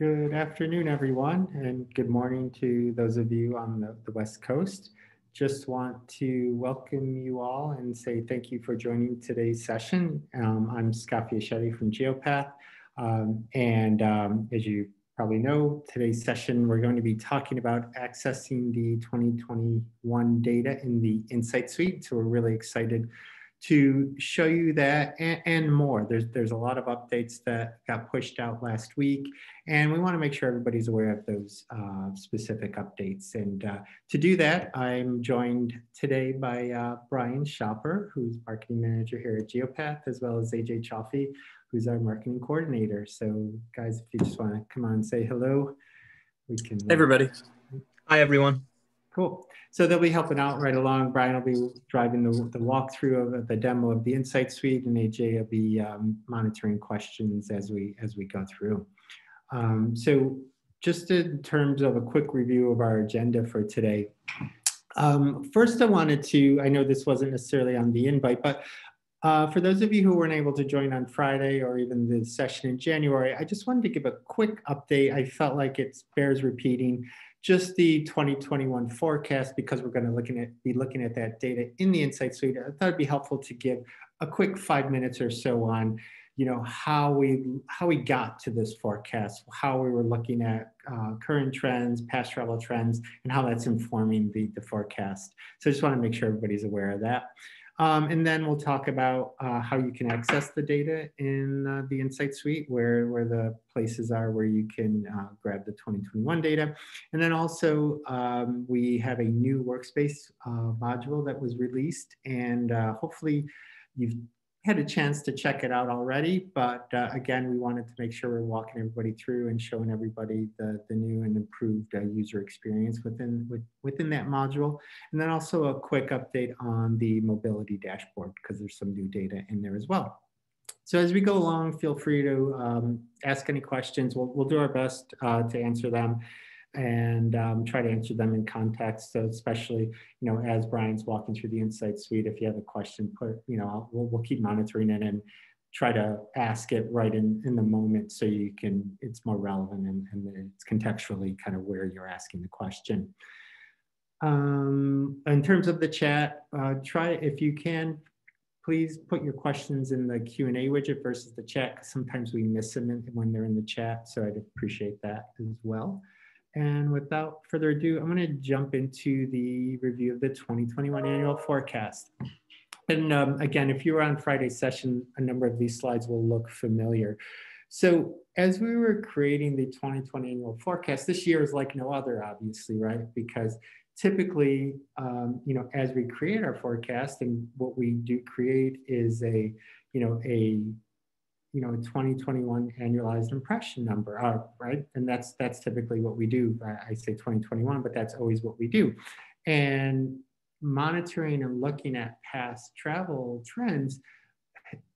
Good afternoon, everyone, and good morning to those of you on the West Coast. Just want to welcome you all and say thank you for joining today's session. I'm Scott Fiaschetti from Geopath, as you probably know, today's session we're going to be talking about accessing the 2021 data in the Insight Suite. So we're really excited to show you that and more. There's a lot of updates that got pushed out last week, and we want to make sure everybody's aware of those specific updates. And to do that, I'm joined today by Brian Schopper, who's marketing manager here at Geopath, as well as AJ Chaffee, who's our marketing coordinator. So guys, if you just want to come on and say hello, we can. Hey everybody. Hi everyone. Cool. So they'll be helping out right along. Brian will be driving the walkthrough of the demo of the Insight Suite, and AJ will be monitoring questions as we go through. So just in terms of a quick review of our agenda for today. First, I wanted to, I know this wasn't necessarily on the invite, but for those of you who weren't able to join on Friday or even the session in January, I just wanted to give a quick update. I felt like it bears repeating. Just the 2021 forecast, because we're going to be looking at that data in the Insight Suite. I thought it'd be helpful to give a quick 5 minutes or so on, how we got to this forecast, how we were looking at current trends, past travel trends, and how that's informing the forecast. So I just want to make sure everybody's aware of that. And then we'll talk about how you can access the data in the Insight Suite, where the places are where you can grab the 2021 data. And then also we have a new workspace module that was released, and hopefully you've had a chance to check it out already, but again, we wanted to make sure we're walking everybody through and showing everybody the new and improved user experience within that module. And then also a quick update on the mobility dashboard, because there's some new data in there as well. So as we go along, feel free to ask any questions. We'll do our best to answer them and try to answer them in context. So especially, as Brian's walking through the Insight Suite, if you have a question, we'll keep monitoring it and try to ask it right in the moment, so it's more relevant and it's contextually kind of where you're asking the question. In terms of the chat, if you can, please put your questions in the Q&A widget versus the chat, because sometimes we miss them when they're in the chat. So I'd appreciate that as well. And without further ado, I'm going to jump into the review of the 2021 annual forecast. And again, if you were on Friday's session, a number of these slides will look familiar. So as we were creating the 2020 annual forecast, this year is like no other, obviously, right? Because typically, as we create our forecast, and what we do create is a 2021 annualized impression number, right? And that's typically what we do. I say 2021, but that's always what we do. And monitoring and looking at past travel trends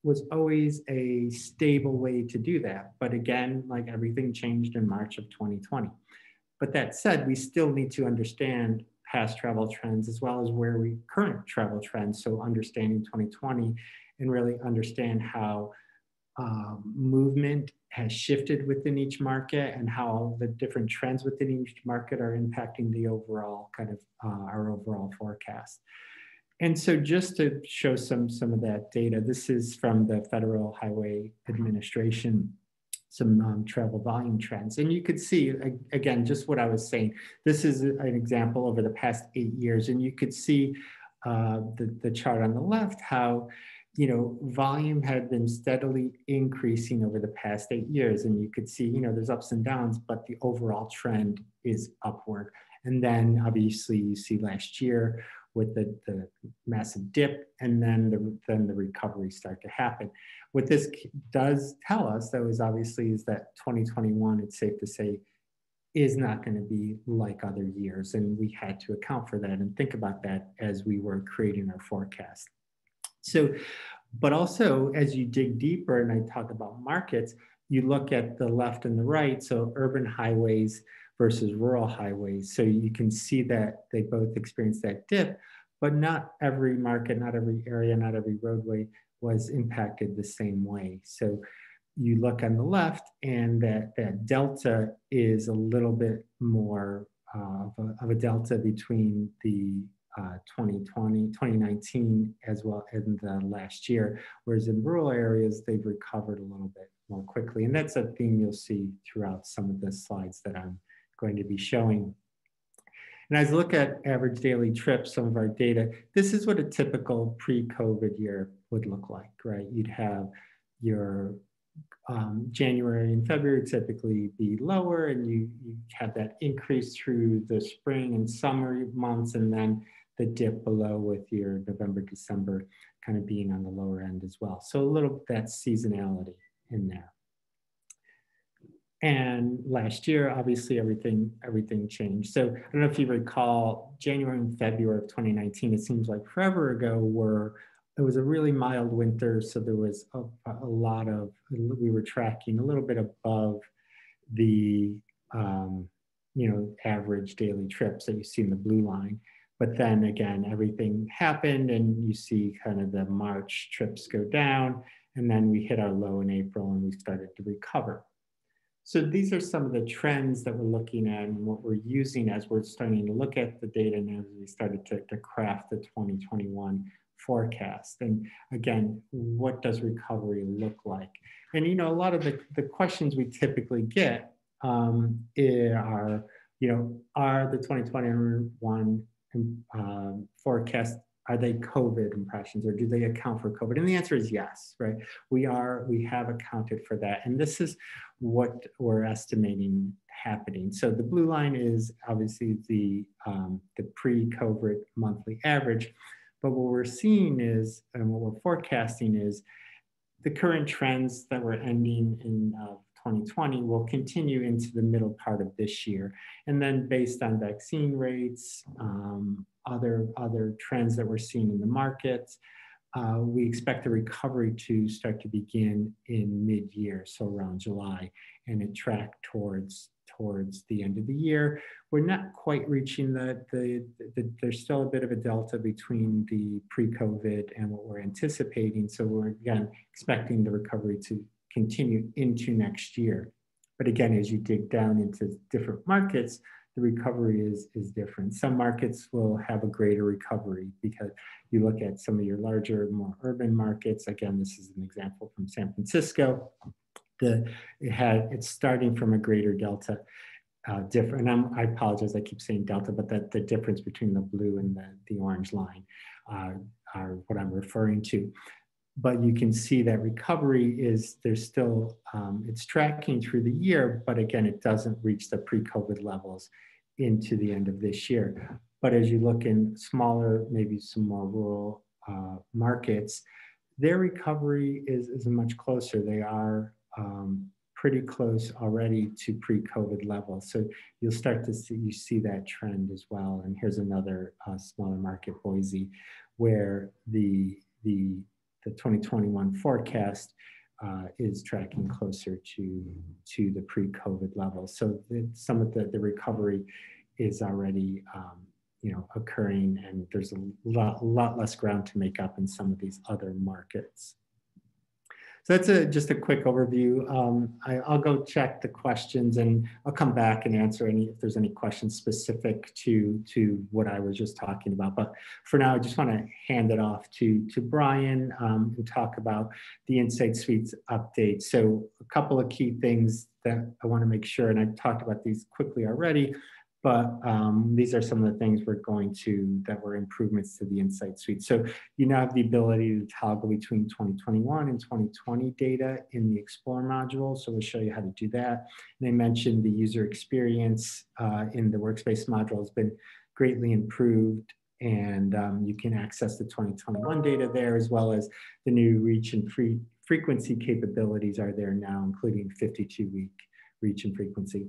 was always a stable way to do that. But again, like everything changed in March of 2020. But that said, we still need to understand past travel trends as well as current travel trends. So understanding 2020 and really understand how movement has shifted within each market and how the different trends within each market are impacting the overall kind of our overall forecast. And so just to show some of that data, this is from the Federal Highway Administration, some travel volume trends. And you could see, again, just what I was saying, this is an example over the past 8 years. And you could see the chart on the left, how volume had been steadily increasing over the past 8 years. And you could see, there's ups and downs, but the overall trend is upward. And then obviously you see last year with the massive dip, and then the recovery start to happen. What this does tell us, though, is that 2021, it's safe to say, is not going to be like other years. And we had to account for that and think about that as we were creating our forecast. So, but also as you dig deeper and I talk about markets, you look at the left and the right, so urban highways versus rural highways. So you can see that they both experience that dip, but not every market, not every area, not every roadway was impacted the same way. So you look on the left, and that delta is a little bit more of a delta between the 2020, 2019 as well as in the last year, whereas in rural areas, they've recovered a little bit more quickly. And that's a theme you'll see throughout some of the slides that I'm going to be showing. And as I look at average daily trips, some of our data, this is what a typical pre-COVID year would look like, right? You'd have your January and February typically be lower, and you have that increase through the spring and summer months, and then the dip below with your November, December kind of being on the lower end as well. So a little bit that seasonality in there. And last year, obviously, everything changed. So I don't know if you recall, January and February of 2019, it seems like forever ago, it was a really mild winter. So there was a lot of, we were tracking a little bit above the, average daily trips that you see in the blue line. But then again, everything happened, and you see kind of the March trips go down, and then we hit our low in April, and we started to recover. So these are some of the trends that we're looking at and what we're using as we're starting to look at the data and as we started to craft the 2021 forecast. And again, what does recovery look like? And, a lot of the questions we typically get are the 2021 forecast, are they COVID impressions, or do they account for COVID? And the answer is yes, right? We have accounted for that. And this is what we're estimating happening. So the blue line is obviously the pre-COVID monthly average. But what we're seeing is, and what we're forecasting is, the current trends that we're ending in 2020 will continue into the middle part of this year. And then based on vaccine rates, other trends that we're seeing in the markets, we expect the recovery to start to begin in mid-year, so around July, and it track towards the end of the year. We're not quite reaching there's still a bit of a delta between the pre-COVID and what we're anticipating. So we're, again, expecting the recovery to continue into next year. But again, as you dig down into different markets, the recovery is different. Some markets will have a greater recovery because you look at some of your larger, more urban markets. Again, this is an example from San Francisco. It's starting from a greater delta different. And I apologize, I keep saying delta, but the difference between the blue and the orange line are what I'm referring to. But you can see that recovery there's still, it's tracking through the year, but again, it doesn't reach the pre-COVID levels into the end of this year. But as you look in smaller, maybe some more rural markets, their recovery is much closer. They are pretty close already to pre-COVID levels. So you'll start to see that trend as well. And here's another smaller market, Boise, where the 2021 forecast is tracking closer to the pre-COVID levels. So some of the recovery is already occurring, and there's a lot less ground to make up in some of these other markets. So that's just a quick overview. I'll go check the questions, and I'll come back and answer if there's any questions specific to what I was just talking about. But for now, I just want to hand it off to Brian who talk about the Insight Suites update. So a couple of key things that I want to make sure, and I've talked about these quickly already, but these are some of the things that were improvements to the Insight Suite. So you now have the ability to toggle between 2021 and 2020 data in the Explore module. So we'll show you how to do that. And I mentioned the user experience in the Workspace module has been greatly improved, and you can access the 2021 data there, as well as the new reach and frequency capabilities are there now, including 52-week reach and frequency.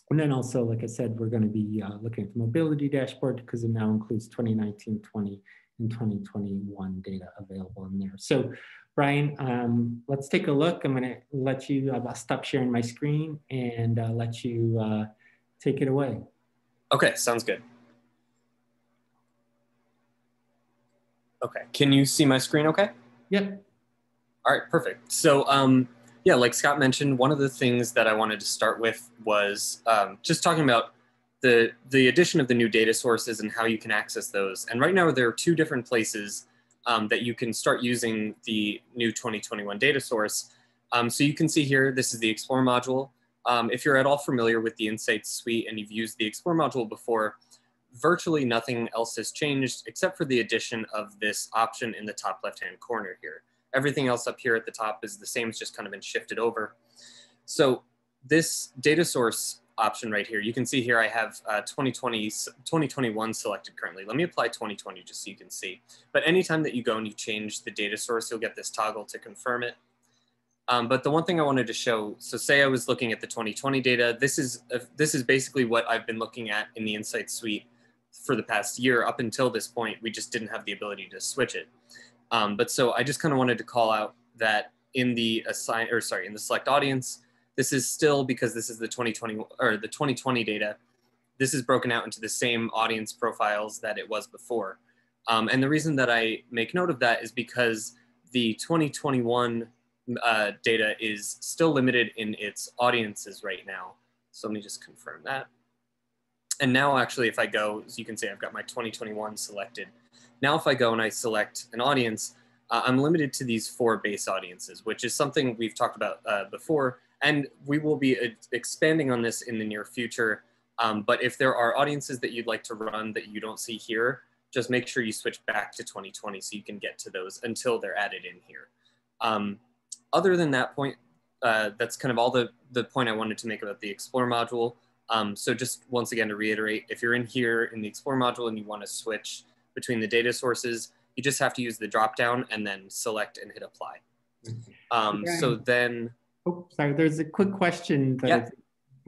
And then also, like I said, we're going to be looking at the mobility dashboard because it now includes 2019, 20, and 2021 data available in there. So Brian, let's take a look. I'm going to let you, I'll stop sharing my screen and let you take it away. Okay, sounds good. Okay, can you see my screen okay? Yep. All right, perfect. So Yeah, like Scott mentioned, one of the things that I wanted to start with was just talking about the addition of the new data sources and how you can access those. And right now there are two different places that you can start using the new 2021 data source. So you can see here, this is the Explore module. If you're at all familiar with the Insights suite and you've used the Explore module before, virtually nothing else has changed except for the addition of this option in the top left-hand corner here. Everything else up here at the top is the same, it's just kind of been shifted over. So this data source option right here, you can see here I have 2021 selected currently. Let me apply 2020 just so you can see. But anytime that you go and you change the data source, you'll get this toggle to confirm it. But the one thing I wanted to show, so say I was looking at the 2020 data, this is basically what I've been looking at in the Insights suite for the past year. Up until this point, we just didn't have the ability to switch it. But so I just kind of wanted to call out that in the in the select audience, this is still, because this is the 2020 or the 2020 data, this is broken out into the same audience profiles that it was before. And the reason that I make note of that is because the 2021 data is still limited in its audiences right now. So let me just confirm that. And now actually, if I go, as you can see, I've got my 2021 selected. Now, if I go and I select an audience, I'm limited to these 4 base audiences, which is something we've talked about before, and we will be expanding on this in the near future. But if there are audiences that you'd like to run that you don't see here, just make sure you switch back to 2020 so you can get to those until they're added in here. Other than that point, that's kind of all the point I wanted to make about the Explore module. So just once again to reiterate, if you're in here in the Explore module and you want to switch between the data sources, you just have to use the drop down and then select and hit apply. So then... Oh, sorry, there's a quick question that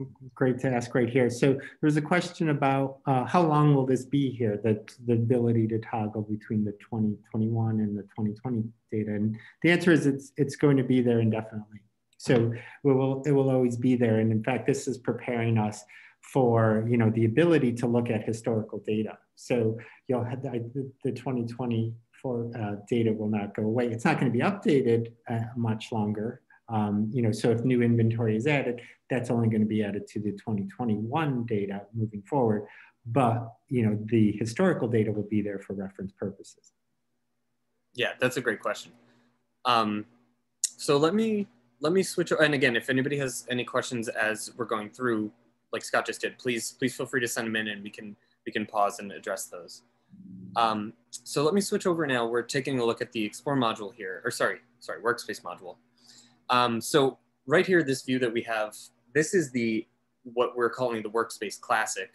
is great to ask right here. So there's a question about how long will this be here, that the ability to toggle between the 2021 and the 2020 data? And the answer is it's going to be there indefinitely. So it will always be there. And in fact, this is preparing us for the ability to look at historical data. So you'll have the 2024 data will not go away. It's not going to be updated much longer. So if new inventory is added, that's only going to be added to the 2021 data moving forward. But the historical data will be there for reference purposes. Yeah, that's a great question. So let me switch. And again, if anybody has any questions as we're going through, like Scott just did, please feel free to send them in, and we can pause and address those. So let me switch over now. We're taking a look at the Explore module here, or sorry, Workspace module. So right here, this view that we have, this is what we're calling the Workspace Classic.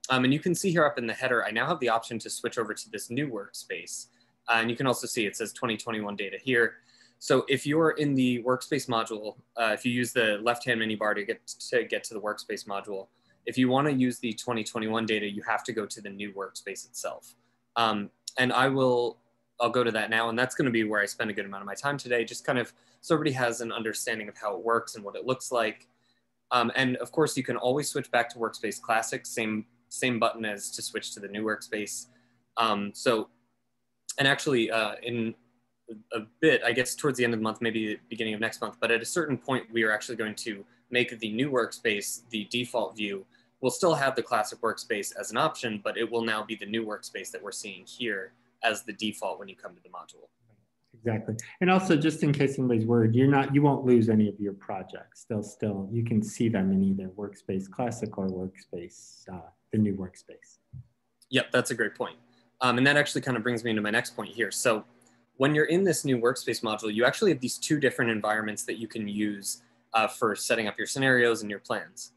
And you can see here up in the header, I now have the option to switch over to this new workspace. And you can also see it says 2021 data here. So if you're in the Workspace module, if you use the left-hand menu bar to get to the Workspace module, if you want to use the 2021 data, you have to go to the new workspace itself. And I'll go to that now, and that's going to be where I spend a good amount of my time today, just kind of so everybody has an understanding of how it works and what it looks like. And of course, you can always switch back to Workspace Classic, same button as to switch to the new workspace. And actually in a bit, I guess towards the end of the month, maybe the beginning of next month, but at a certain point, we are actually going to make the new workspace the default view. We'll still have the classic workspace as an option, but it will now be the new workspace that we're seeing here as the default when you come to the module. Exactly. And also, just in case anybody's worried, you won't lose any of your projects. They'll still, you can see them in either Workspace Classic or Workspace, the new workspace. Yep, that's a great point. And that actually kind of brings me into my next point here. So when you're in this new workspace module, you actually have these 2 different environments that you can use for setting up your scenarios and your plans.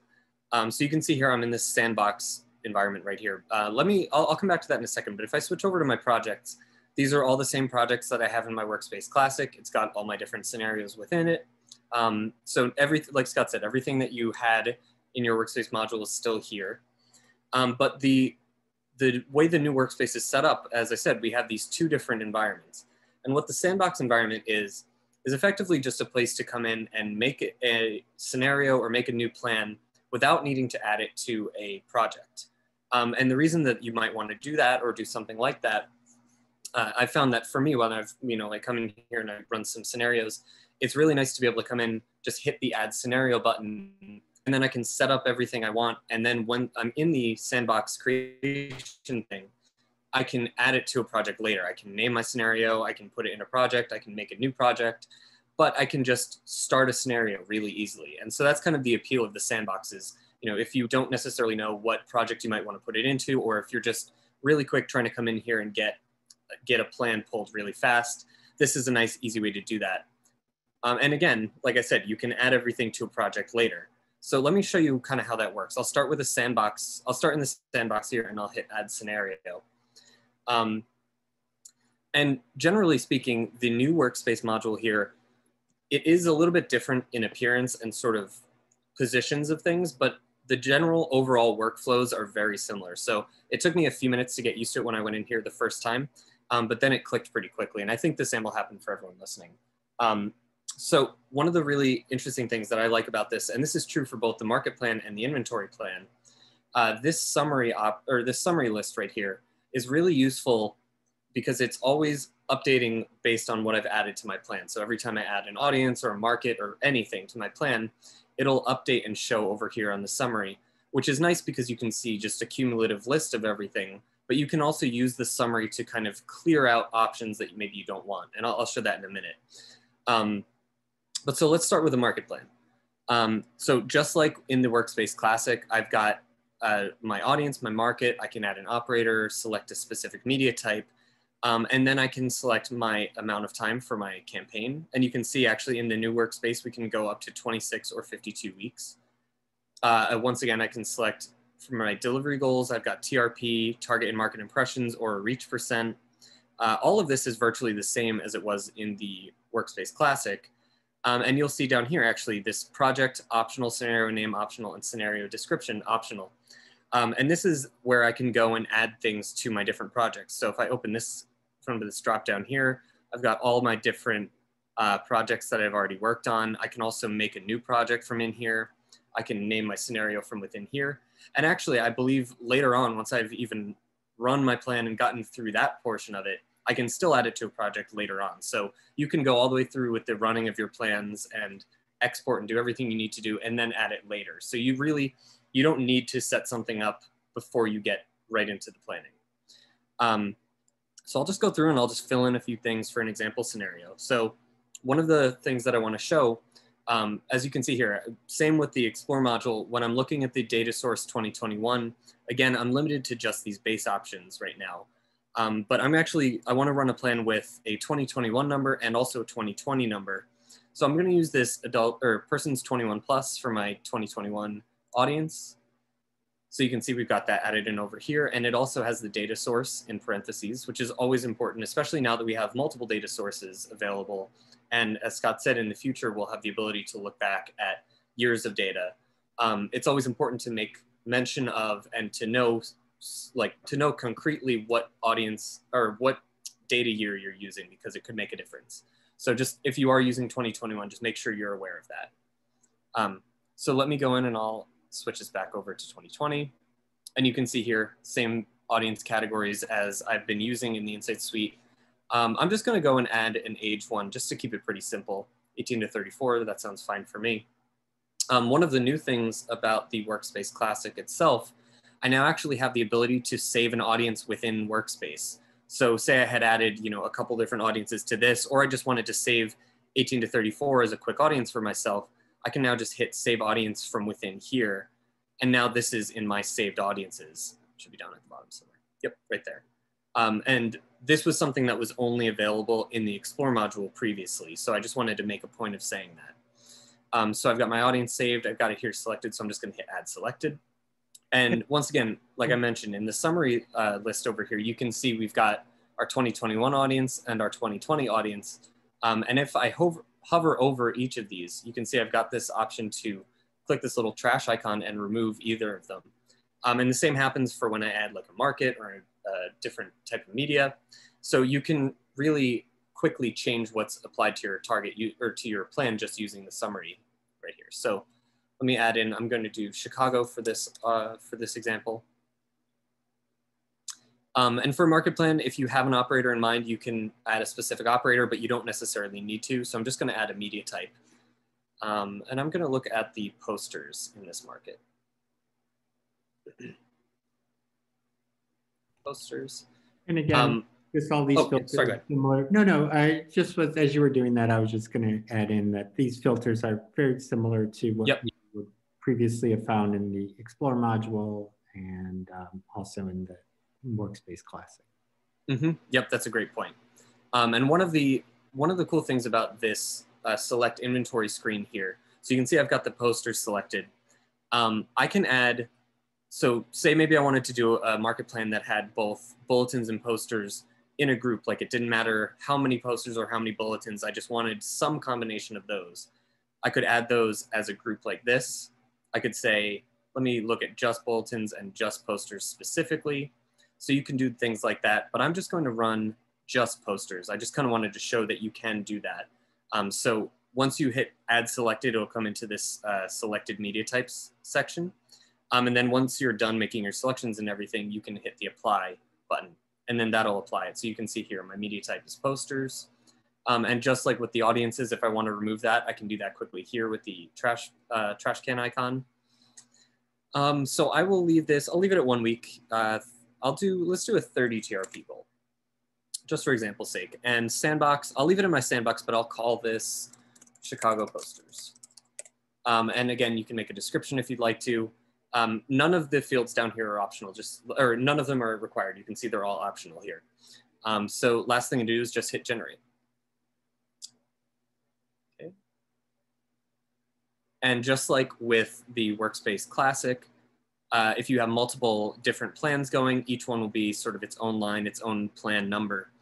So you can see here, I'm in this Sandbox environment right here. I'll come back to that in a second, but if I switch over to my projects, these are all the same projects that I have in my Workspace Classic. It's got all my different scenarios within it. So like Scott said, everything that you had in your Workspace module is still here. But the way the new workspace is set up, as I said, we have these 2 different environments. And what the Sandbox environment is effectively just a place to come in and make a scenario or make a new plan without needing to add it to a project. And the reason that you might want to do that or do something like that, I found that for me, when I've like come in here and I run some scenarios, it's really nice to be able to come in, just hit the add scenario button, and then I can set up everything I want. And then when I'm in the sandbox creation thing, I can add it to a project later. I can name my scenario, I can put it in a project, I can make a new project, but I can just start a scenario really easily. And so that's kind of the appeal of the sandboxes. You know, if you don't necessarily know what project you might want to put it into, or if you're just really quick trying to come in here and get a plan pulled really fast, this is a nice, easy way to do that. And again, like I said, you can add everything to a project later. So let me show you kind of how that works. I'll start with a sandbox. I'll start in the sandbox here and I'll hit add scenario. And generally speaking, the new workspace module here, it is a little bit different in appearance and sort of positions of things, but the general overall workflows are very similar. So it took me a few minutes to get used to it when I went in here the first time, but then it clicked pretty quickly. And I think the same will happen for everyone listening. So one of the really interesting things that I like about this, and this is true for both the market plan and the inventory plan, this summary list right here is really useful because it's always updating based on what I've added to my plan. So every time I add an audience or a market or anything to my plan, it'll update and show over here on the summary, which is nice because you can see just a cumulative list of everything, but you can also use the summary to kind of clear out options that maybe you don't want. And I'll show that in a minute. But so let's start with the market plan. So just like in the Workspace Classic, I've got my audience, my market, I can add an operator, select a specific media type, and then I can select my amount of time for my campaign. And you can see actually in the new workspace, we can go up to 26 or 52 weeks. Once again, I can select for my delivery goals. I've got TRP, target and market impressions, or reach percent. All of this is virtually the same as it was in the Workspace Classic. And you'll see down here, actually, this project optional, scenario name optional, and scenario description optional. And this is where I can go and add things to my different projects. So if I open this from this drop down here, I've got all my different projects that I've already worked on. I can also make a new project from in here. I can name my scenario from within here. And actually, I believe later on, once I've even run my plan and gotten through that portion of it, I can still add it to a project later on. So you can go all the way through with the running of your plans and export and do everything you need to do and then add it later. So you don't need to set something up before you get right into the planning. So I'll just go through and I'll just fill in a few things for an example scenario. So one of the things that I want to show, as you can see here, same with the Explore module, when I'm looking at the data source 2021, again, I'm limited to just these base options right now. But I want to run a plan with a 2021 number and also a 2020 number. So I'm going to use this adult or persons 21 plus for my 2021 audience. So you can see we've got that added in over here, and it also has the data source in parentheses, which is always important, especially now that we have multiple data sources available. And as Scott said, in the future, we'll have the ability to look back at years of data. It's always important to make mention of and to know concretely what audience or what data year you're using, because it could make a difference. So just if you are using 2021, just make sure you're aware of that. So let me go in and I'll switch this back over to 2020. And you can see here, same audience categories as I've been using in the Insights Suite. I'm just going to go and add an age one just to keep it pretty simple, 18 to 34. That sounds fine for me. One of the new things about the Workspace Classic itself, I now actually have the ability to save an audience within Workspace. So say I had added, a couple different audiences to this, or I just wanted to save 18 to 34 as a quick audience for myself, I can now just hit save audience from within here. And now this is in my saved audiences. It should be down at the bottom somewhere. Yep, right there. And this was something that was only available in the Explore module previously. So I just wanted to make a point of saying that. So I've got my audience saved. I've got it here selected. So I'm just going to hit add selected. And once again, like I mentioned, in the summary list over here, you can see we've got our 2021 audience and our 2020 audience. And if I hover over each of these, you can see I've got this option to click this little trash icon and remove either of them. And the same happens for when I add like a market or a different type of media. So you can really quickly change what's applied to your target or to your plan just using the summary right here. So let me add in, I'm going to do Chicago for this example. And for market plan, if you have an operator in mind, you can add a specific operator, but you don't necessarily need to. So I'm just going to add a media type. And I'm going to look at the posters in this market. Posters. And again, just all these filters are similar. No, I just was, as you were doing that, I was just going to add in that these filters are very similar to what you would previously have found in the Explore module and also in the Workspace Classic. Yep, that's a great point. And one of the cool things about this select inventory screen here, so you can see I've got the posters selected. I can add, so say maybe I wanted to do a market plan that had both bulletins and posters in a group, like it didn't matter how many posters or how many bulletins, I just wanted some combination of those. I could add those as a group like this. I could say, let me look at just bulletins and just posters specifically. So you can do things like that, but I'm just going to run just posters. I just kind of wanted to show that you can do that. So once you hit add selected, it'll come into this selected media types section. And then once you're done making your selections and everything, you can hit the apply button and then that'll apply it. So you can see here, my media type is posters. And just like with the audiences, if I want to remove that, I can do that quickly here with the trash can icon. So I will leave this, I'll leave it at 1 week. Let's do a 30 TRP goal, just for example's sake. And Sandbox, I'll leave it in my Sandbox, but I'll call this Chicago posters. And again, you can make a description if you'd like to. None of the fields down here are optional, or none of them are required. You can see they're all optional here. So last thing to do is just hit generate. Okay. And just like with the Workspace Classic, if you have multiple different plans going, each one will be sort of its own line, its own plan number.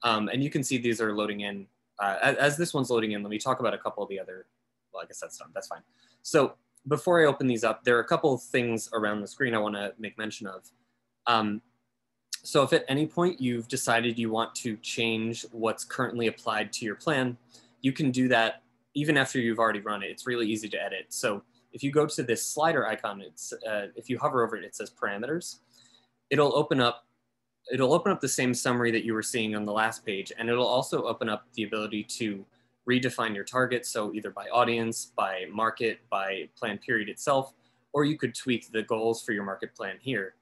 And you can see these are loading in. As this one's loading in, let me talk about a couple of the other, well, I guess that's done, that's fine. So before I open these up, there are a couple of things around the screen I want to make mention of. So if at any point you've decided you want to change what's currently applied to your plan, you can do that even after you've already run it. It's really easy to edit. So if you go to this slider icon, if you hover over it, it says parameters. It'll open up the same summary that you were seeing on the last page, and it'll also open up the ability to redefine your target. So either by audience, by market, by plan period itself, or you could tweak the goals for your market plan here.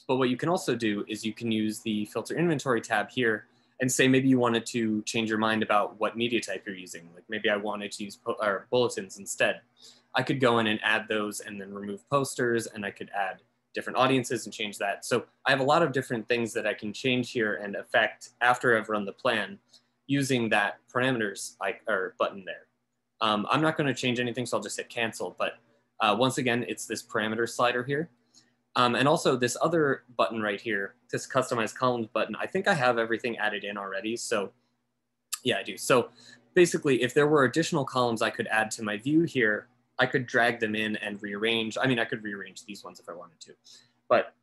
But what you can also do is you can use the filter inventory tab here and say maybe you wanted to change your mind about what media type you're using. Like maybe I wanted to use bulletins instead. I could go in and add those and then remove posters, and I could add different audiences and change that. So I have a lot of different things that I can change here and affect after I've run the plan using that parameters button there. I'm not going to change anything, so I'll just hit cancel. But once again, it's this parameter slider here. And also this other button right here, this customize columns button, I think I have everything added in already. So yeah, I do. So basically, if there were additional columns I could add to my view here, I could drag them in and rearrange. I mean, I could rearrange these ones if I wanted to. But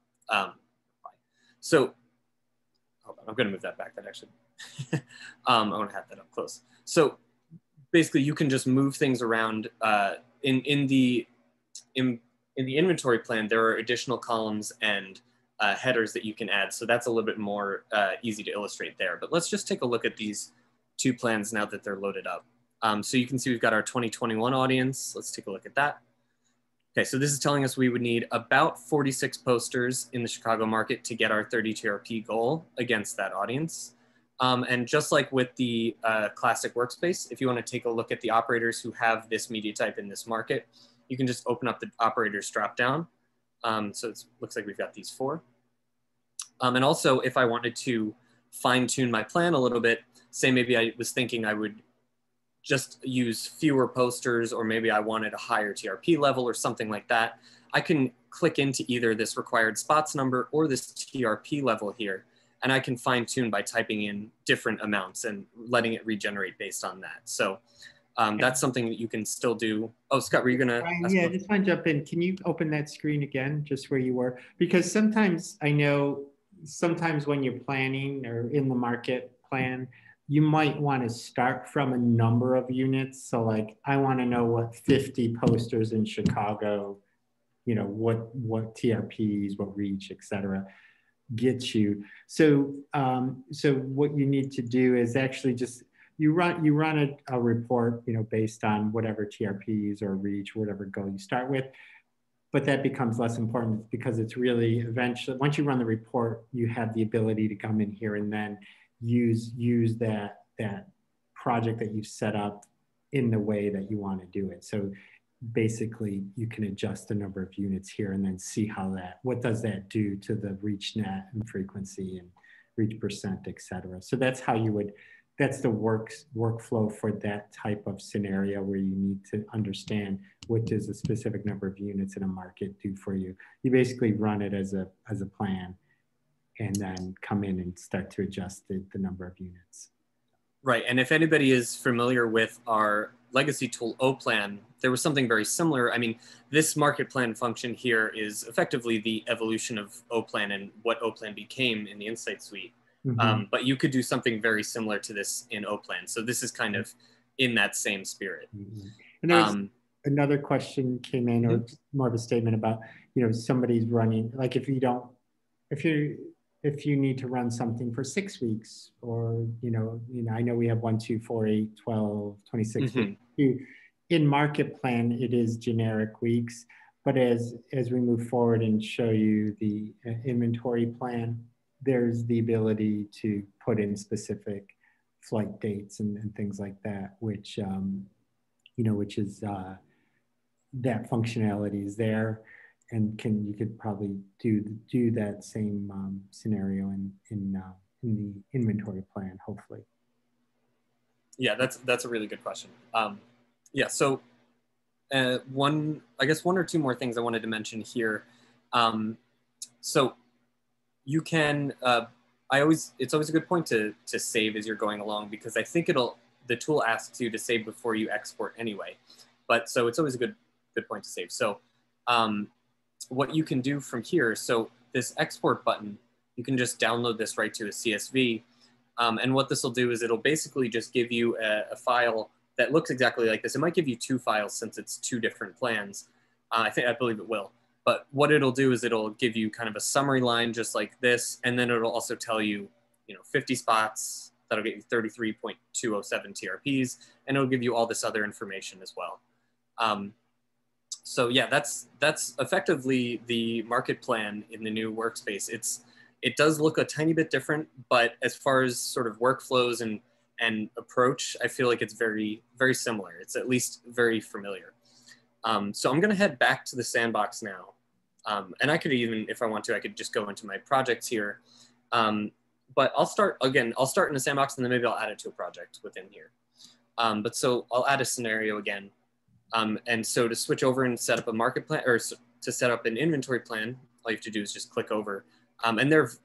so hold on, I'm going to move that back. That actually, I want to have that up close. So basically, you can just move things around. In the inventory plan, there are additional columns and headers that you can add. So that's a little bit more easy to illustrate there. But let's just take a look at these two plans now that they're loaded up. So you can see we've got our 2021 audience. Let's take a look at that. Okay, so this is telling us we would need about 46 posters in the Chicago market to get our 30 TRP goal against that audience. And just like with the classic workspace, if you want to take a look at the operators who have this media type in this market, you can just open up the operators drop down. So it looks like we've got these 4. And also, if I wanted to fine tune my plan a little bit, say maybe I was thinking I would just use fewer posters, or maybe I wanted a higher TRP level or something like that, I can click into either this required spots number or this TRP level here, and I can fine tune by typing in different amounts and letting it regenerate based on that. So that's something that you can still do. Oh, Scott, were you gonna? Yeah, just want to jump in. Can you open that screen again, just where you were? Because sometimes I know, sometimes when you're planning or in the market plan, you might want to start from a number of units. So like, I want to know what 50 posters in Chicago, you know, what TRPs, what reach, et cetera. gets you. So, so what you need to do is actually just, you run a report, based on whatever TRPs or reach, whatever goal you start with. But that becomes less important because it's really eventually, once you run the report, you have the ability to come in here and then use that project that you've set up in the way that you want to do it. So basically you can adjust the number of units here and then see what does that do to the reach net and frequency and reach percent, et cetera. So that's how that's the workflow for that type of scenario where you need to understand what does a specific number of units in a market do for you. You basically run it as a plan and then come in and start to adjust the number of units. Right, and if anybody is familiar with our legacy tool OPlan, there was something very similar. I mean, this market plan function here is effectively the evolution of OPlan and what OPlan became in the Insight Suite. Mm-hmm. But you could do something very similar to this in OPlan. So this is kind of in that same spirit. Mm-hmm. And there was another question came in, or more of a statement about, somebody's running, like if you need to run something for 6 weeks, or, I know we have 1, 2, 4, 8, 12, 26. Mm-hmm. In market plan, it is generic weeks, but as we move forward and show you the inventory plan, there's the ability to put in specific flight dates and things like that, which, which is that functionality is there, and you could probably do that same scenario in the inventory plan, hopefully. Yeah, that's a really good question. Yeah, so I guess one or two more things I wanted to mention here. So you can, it's always a good point to save as you're going along, because I think the tool asks you to save before you export anyway. But so it's always a good point to save. So what you can do from here, so this export button, you can just download this right to a CSV. And what this will do is it'll basically just give you a file that looks exactly like this. It might give you 2 files since it's 2 different plans. I believe it will. But what it'll do is it'll give you kind of a summary line just like this, and then it'll also tell you, 50 spots, that'll get you 33.207 TRPs, and it'll give you all this other information as well. So yeah, that's effectively the market plan in the new workspace. It does look a tiny bit different, but as far as sort of workflows and approach, I feel like it's very, very similar. It's at least very familiar. So I'm gonna head back to the sandbox now. And I could even, if I want to, I could just go into my projects here. But I'll start in the sandbox, and then maybe I'll add it to a project within here. But so I'll add a scenario again. And so to switch over and set up a market plan, or to set up an inventory plan, all you have to do is just click over. And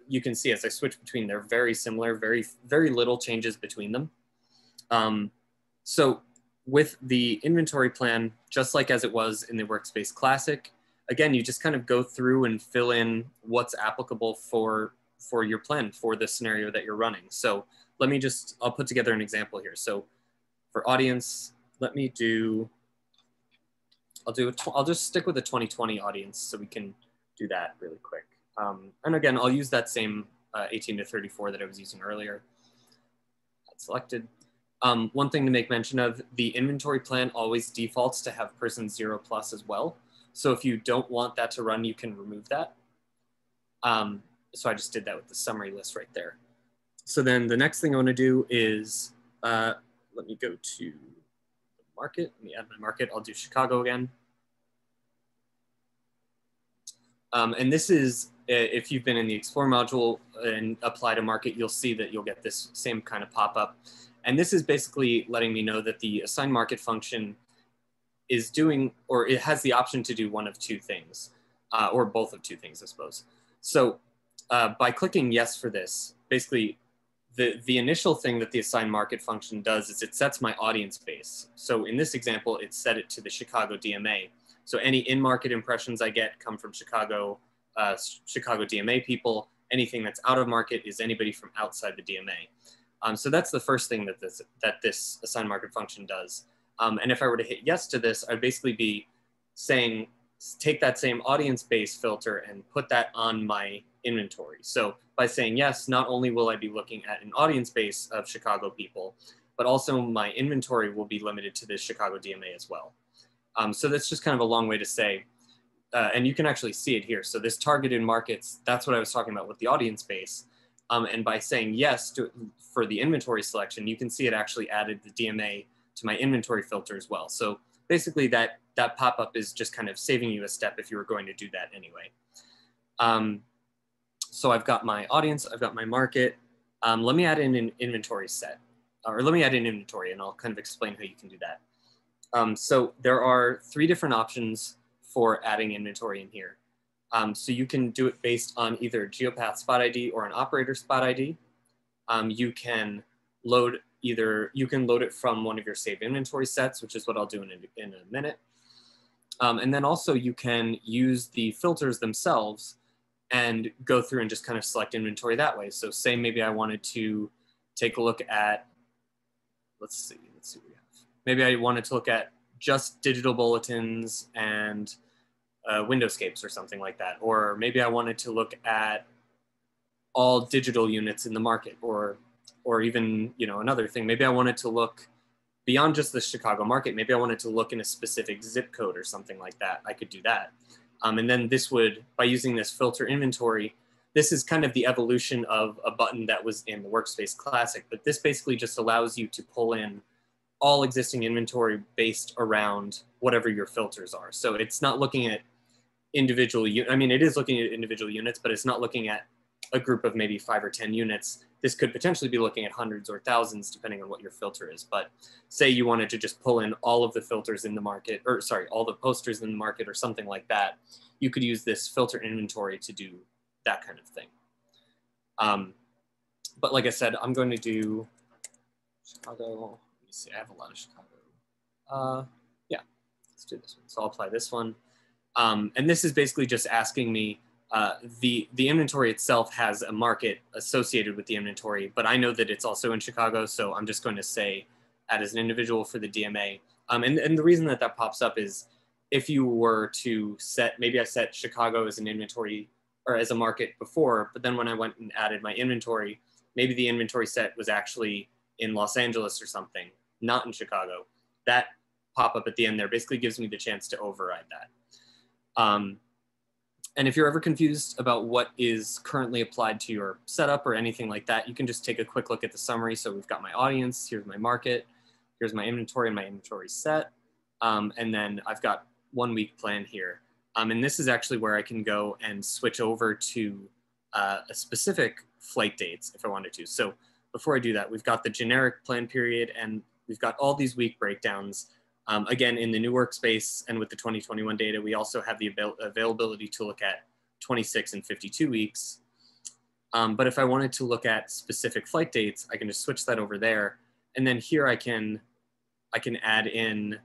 you can see as I switch between, they're very similar, very, very little changes between them. So with the inventory plan, just like as it was in the Workspace Classic, again, you just kind of go through and fill in what's applicable for your plan, for the scenario that you're running. So I'll put together an example here. So for audience, I'll just stick with the 2020 audience so we can do that really quick. And again, I'll use that same 18 to 34 that I was using earlier. That's selected. One thing to make mention of, the inventory plan always defaults to have person 0+ as well. So if you don't want that to run, you can remove that. So I just did that with the summary list right there. So then the next thing I want to do is, let me go to the market. Let me add my market. I'll do Chicago again. And this is, if you've been in the Explore module and apply to market, you'll see that you'll get this same kind of pop-up. And this is basically letting me know that the assign market function is doing, or it has the option to do one of 2 things, or both of 2 things, I suppose. So by clicking yes for this, basically the initial thing that the assign market function does is it sets my audience base. So in this example, it set it to the Chicago DMA. So any in-market impressions I get come from Chicago DMA people. Anything that's out of market is anybody from outside the DMA. So that's the first thing that this assign market function does. And if I were to hit yes to this, I'd basically be saying, take that same audience base filter and put that on my inventory. So by saying yes, not only will I be looking at an audience base of Chicago people, but also my inventory will be limited to this Chicago DMA as well. So that's just kind of a long way to say, and you can actually see it here. So this targeted markets, that's what I was talking about with the audience base. And by saying yes for the inventory selection, you can see it actually added the DMA to my inventory filter as well. So basically that pop-up is just kind of saving you a step if you were going to do that anyway. So I've got my audience, I've got my market. Let me add in an inventory set, or let me add an inventory, and I'll kind of explain how you can do that. So there are 3 different options for adding inventory in here. So you can do it based on either Geopath spot ID or an operator spot ID. You can load it from one of your saved inventory sets, which is what I'll do in a minute. And then also you can use the filters themselves and go through and just kind of select inventory that way. So say maybe I wanted to take a look at, let's see what we have. Maybe I wanted to look at just digital bulletins and windowscapes or something like that. Or maybe I wanted to look at all digital units in the market, or even, another thing. Maybe I wanted to look beyond just the Chicago market. Maybe I wanted to look in a specific zip code or something like that. I could do that. And then this would, by using this filter inventory, this is kind of the evolution of a button that was in the Workspace Classic, but this basically just allows you to pull in all existing inventory based around whatever your filters are. So it's not looking at individual, it is looking at individual units, but it's not looking at a group of maybe 5 or 10 units. This could potentially be looking at hundreds or thousands, depending on what your filter is. But say you wanted to just pull in all of the filters in the market, or sorry, all the posters in the market or something like that, you could use this filter inventory to do that kind of thing. But like I said, I'm going to do Chicago. Let me see, I have a lot of Chicago. Yeah, let's do this one. So I'll apply this one. And this is basically just asking me, the inventory itself has a market associated with the inventory, but I know that it's also in Chicago, so I'm just going to say add as an individual for the DMA. And the reason that pops up is if you were to set, maybe I set Chicago as an inventory or as a market before, but then when I went and added my inventory, maybe the inventory set was actually in Los Angeles or something, not in Chicago. That pop-up at the end there basically gives me the chance to override that. And if you're ever confused about what is currently applied to your setup or anything like that, you can just take a quick look at the summary. So we've got my audience, here's my market, here's my inventory and my inventory set. And then I've got 1 week plan here. And this is actually where I can go and switch over to a specific flight dates if I wanted to. So before I do that, we've got the generic plan period and we've got all these week breakdowns. Again, in the new workspace and with the 2021 data, we also have the availability to look at 26 and 52 weeks. But if I wanted to look at specific flight dates, I can just switch that over there. And then here I can add in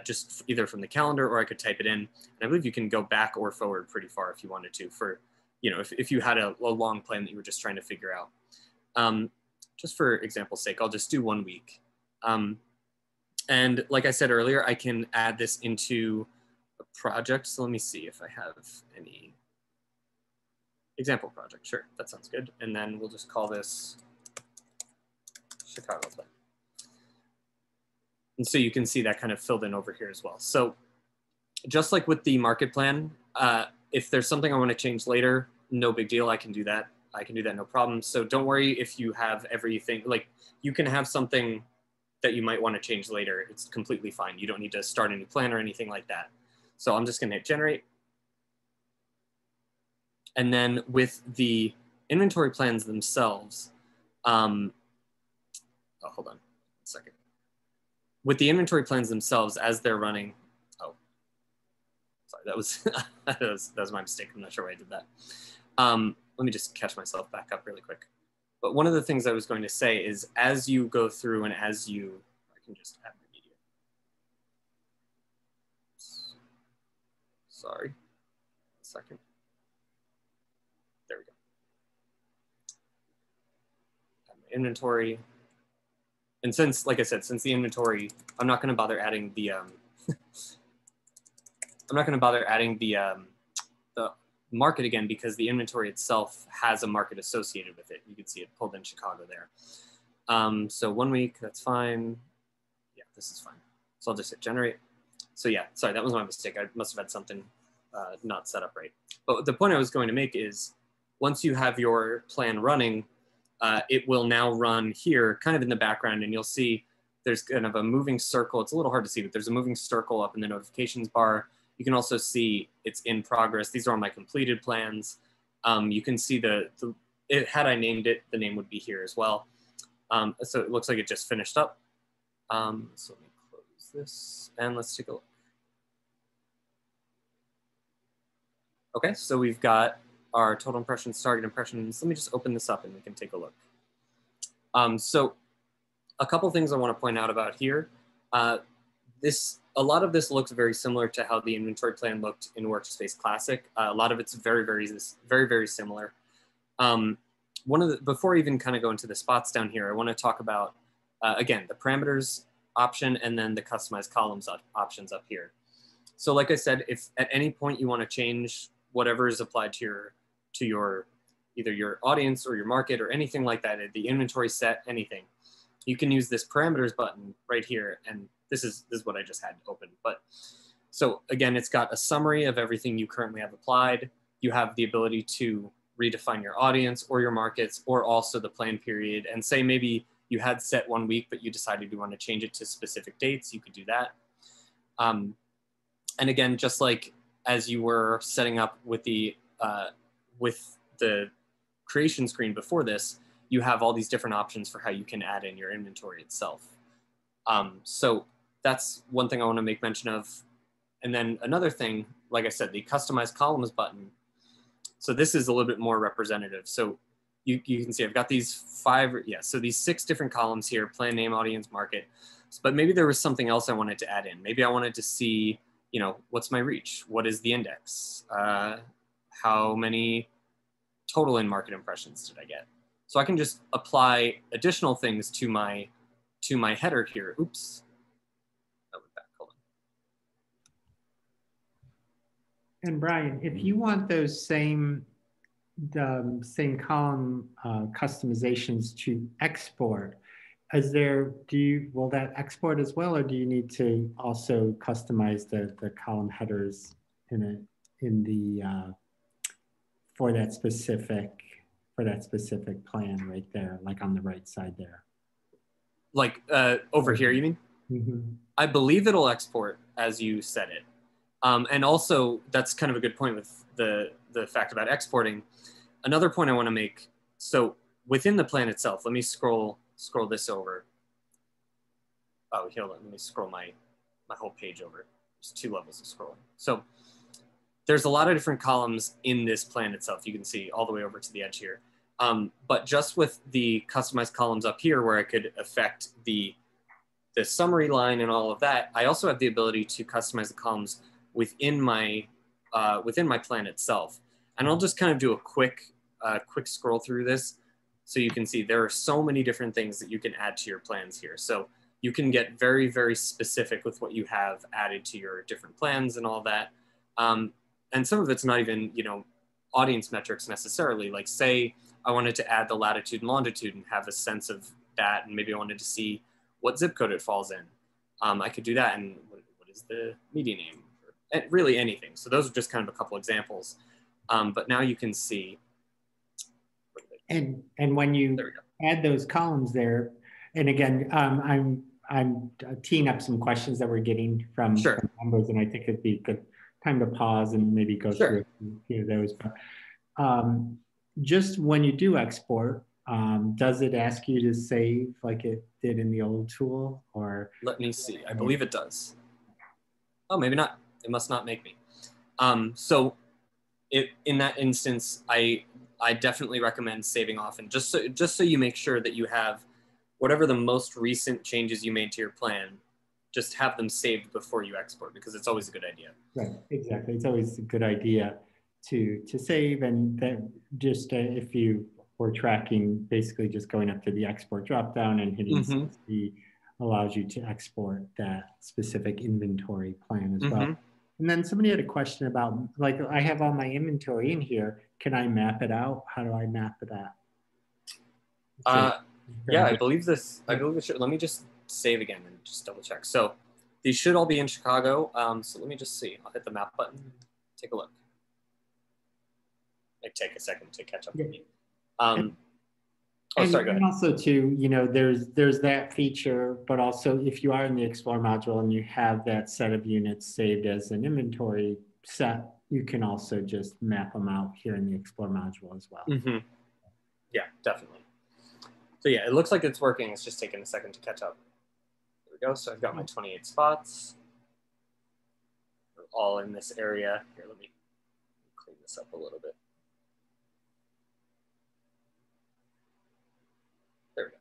just either from the calendar or I could type it in. And I believe you can go back or forward pretty far if you wanted to for, if you had a long plan that you were just trying to figure out. Just for example's sake, I'll just do 1 week. And like I said earlier, I can add this into a project. So let me see if I have any example project. Sure, that sounds good. And then we'll just call this Chicago plan. And so you can see that kind of filled in over here as well. So just like with the market plan, if there's something I want to change later, no big deal. I can do that. I can do that, no problem. So don't worry if you have everything, like you can have something that you might want to change later. It's completely fine. You don't need to start a new plan or anything like that. So I'm just going to hit generate. And then with the inventory plans themselves, hold on a second. With the inventory plans themselves as they're running, sorry, that was, that was my mistake. I'm not sure why I did that. Let me just catch myself back up really quick. But one of the things I was going to say is as you go through and as you, I can just add my media. Sorry, 1 second. There we go. Add my inventory. And since, like I said, since the inventory, I'm not going to bother adding the, market again because the inventory itself has a market associated with it. You can see it pulled in Chicago there. So 1 week, that's fine. Yeah, this is fine. So I'll just hit generate. So yeah, sorry, that was my mistake. I must have had something not set up right. But the point I was going to make is once you have your plan running, it will now run here kind of in the background, and you'll see there's kind of a moving circle. It's a little hard to see, but there's a moving circle up in the notifications bar. You can also see it's in progress. These are all my completed plans. You can see had I named it, the name would be here as well. So it looks like it just finished up. So let me close this and let's take a look. Okay, so we've got our total impressions, target impressions. Let me just open this up and we can take a look. So a couple things I want to point out about here. A lot of this looks very similar to how the inventory plan looked in Workspace Classic. A lot of it's very, very similar. Before I even kind of go into the spots down here, I want to talk about, again, the parameters option and then the customized columns options up here. So like I said, if at any point you want to change whatever is applied to your either your audience or your market or anything like that, the inventory set, anything, you can use this parameters button right here. And this is what I just had open. But so again, it's got a summary of everything you currently have applied. You have the ability to redefine your audience or your markets, or also the plan period, and say maybe you had set 1 week, but you decided you want to change it to specific dates, you could do that. And again, just like as you were setting up with the creation screen before this, you have all these different options for how you can add in your inventory itself. So that's one thing I want to make mention of. And then another thing, like I said, the customized columns button. So this is a little bit more representative. So you can see I've got these so these 6 different columns here: plan, name, audience, market. But maybe there was something else I wanted to add in. Maybe I wanted to see, what's my reach? What is the index? How many total in-market impressions did I get? So I can just apply additional things to my header here. Oops. That went back. Hold on. And Brian, if you want those same column customizations to export, will that export as well, or do you need to also customize the column headers for that specific plan right there, like on the right side there? Like over here, you mean? Mm-hmm. I believe it'll export as you said it. And also, that's kind of a good point with the fact about exporting. Another point I want to make, so within the plan itself, let me scroll this over. Oh, hold on, let me scroll my whole page over. There's 2 levels of scrolling. So there's a lot of different columns in this plan itself. You can see all the way over to the edge here. But just with the customized columns up here where I could affect the summary line and all of that, I also have the ability to customize the columns within my plan itself. And I'll just kind of do a quick scroll through this so you can see there are so many different things that you can add to your plans here. So you can get very, very specific with what you have added to your different plans and all that. And some of it's not even, audience metrics necessarily. Like say I wanted to add the latitude and longitude and have a sense of that, and maybe I wanted to see what zip code it falls in. I could do that, and what is the media name? Really anything. So those are just kind of a couple examples. But now you can see. And when you add those columns there, and again, I'm teeing up some questions that we're getting from members, and I think it'd be a good time to pause and maybe go through a few of those. But just when you do export, does it ask you to save like it did in the old tool, or? Let me see. I believe it does. Oh, maybe not. It must not make me. So in that instance, I definitely recommend saving off, and just so you make sure that you have whatever the most recent changes you made to your plan, just have them saved before you export, because it's always a good idea. Right, exactly. It's always a good idea to save, and then just if you were tracking, basically just going up to the export dropdown and hitting CSV allows you to export that specific inventory plan as well. And then somebody had a question about, like, I have all my inventory in here. Can I map it out? How do I map it out? Yeah, I believe this should, let me just save again and just double check. So these should all be in Chicago. So let me just see. I'll hit the map button. Take a look. It take a second to catch up with me. Sorry, go ahead. And also too, you know, there's that feature, but also if you are in the Explore module and you have that set of units saved as an inventory set, you can also just map them out here in the Explore module as well. Mm-hmm. Yeah, definitely. So yeah, it looks like it's working. It's just taking a second to catch up. There we go. So I've got my 28 spots. They're all in this area. Here, let me clean this up a little bit. There we go.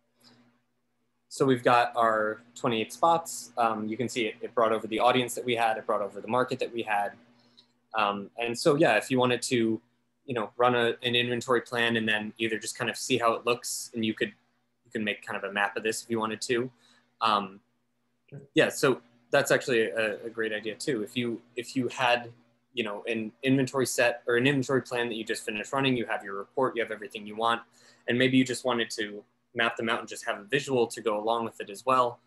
So we've got our 28 spots. You can see it brought over the audience that we had. It brought over the market that we had. And so, yeah, if you wanted to, you know, run an inventory plan and then either just kind of see how it looks, and you can make kind of a map of this if you wanted to. Yeah, so that's actually a great idea too. If you had, you know, an inventory set or an inventory plan that you just finished running, you have your report, you have everything you want, and maybe you just wanted to map them out and just have a visual to go along with it as well.